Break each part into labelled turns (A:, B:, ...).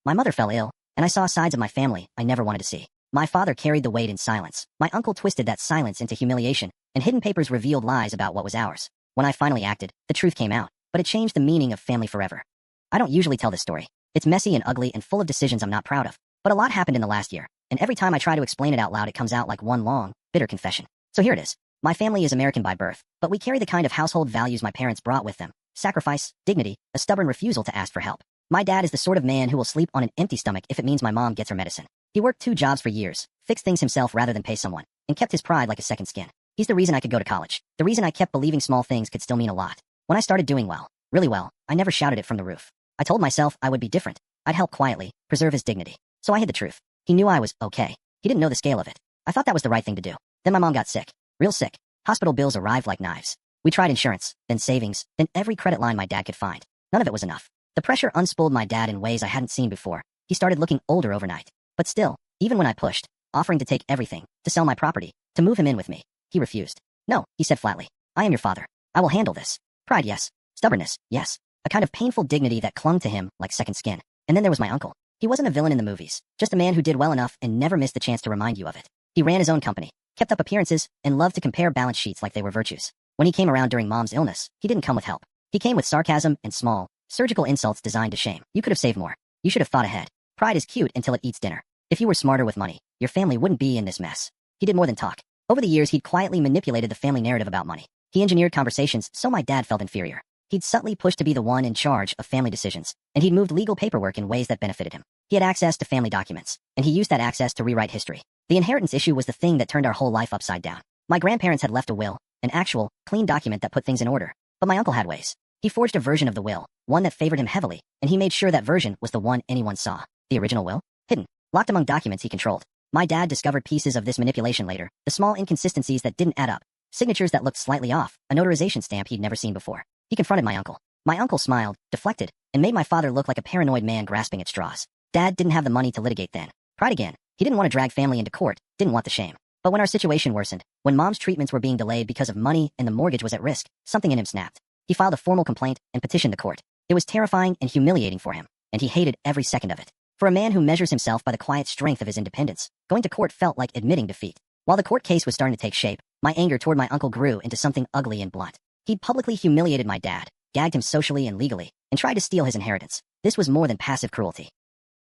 A: My mother fell ill, and I saw sides of my family I never wanted to see. My father carried the weight in silence. My uncle twisted that silence into humiliation, and hidden papers revealed lies about what was ours. When I finally acted, the truth came out, but it changed the meaning of family forever. I don't usually tell this story. It's messy and ugly and full of decisions I'm not proud of. But a lot happened in the last year, and every time I try to explain it out loud, it comes out like one long, bitter confession. So here it is. My family is American by birth, but we carry the kind of household values my parents brought with them. Sacrifice, dignity, a stubborn refusal to ask for help. My dad is the sort of man who will sleep on an empty stomach if it means my mom gets her medicine. He worked 2 jobs for years, fixed things himself rather than pay someone, and kept his pride like a second skin. He's the reason I could go to college. The reason I kept believing small things could still mean a lot. When I started doing well, really well, I never shouted it from the roof. I told myself I would be different. I'd help quietly, preserve his dignity. So I hid the truth. He knew I was okay. He didn't know the scale of it. I thought that was the right thing to do. Then my mom got sick. Real sick. Hospital bills arrived like knives. We tried insurance, then savings, then every credit line my dad could find. None of it was enough. The pressure unspooled my dad in ways I hadn't seen before. He started looking older overnight. But still, even when I pushed, offering to take everything, to sell my property, to move him in with me, he refused. No, he said flatly. I am your father. I will handle this. Pride, yes. Stubbornness, yes. A kind of painful dignity that clung to him like second skin. And then there was my uncle. He wasn't a villain in the movies, just a man who did well enough and never missed the chance to remind you of it. He ran his own company, kept up appearances, and loved to compare balance sheets like they were virtues. When he came around during mom's illness, he didn't come with help. He came with sarcasm and small, surgical insults designed to shame. You could have saved more. You should have thought ahead. Pride is cute until it eats dinner. If you were smarter with money, your family wouldn't be in this mess. He did more than talk. Over the years, he'd quietly manipulated the family narrative about money. He engineered conversations so my dad felt inferior. He'd subtly pushed to be the one in charge of family decisions, and he'd moved legal paperwork in ways that benefited him. He had access to family documents, and he used that access to rewrite history. The inheritance issue was the thing that turned our whole life upside down. My grandparents had left a will, an actual, clean document that put things in order. But my uncle had ways. He forged a version of the will, one that favored him heavily, and he made sure that version was the one anyone saw. The original will? Hidden. Locked among documents he controlled. My dad discovered pieces of this manipulation later, the small inconsistencies that didn't add up, signatures that looked slightly off, a notarization stamp he'd never seen before. He confronted my uncle. My uncle smiled, deflected, and made my father look like a paranoid man grasping at straws. Dad didn't have the money to litigate then. Pride again. He didn't want to drag family into court, didn't want the shame. But when our situation worsened, when mom's treatments were being delayed because of money and the mortgage was at risk, something in him snapped. He filed a formal complaint and petitioned the court. It was terrifying and humiliating for him, and he hated every second of it. For a man who measures himself by the quiet strength of his independence, going to court felt like admitting defeat. While the court case was starting to take shape, my anger toward my uncle grew into something ugly and blunt. He'd publicly humiliated my dad, gagged him socially and legally, and tried to steal his inheritance. This was more than passive cruelty.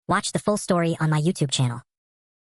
B: Watch the full story on my YouTube channel.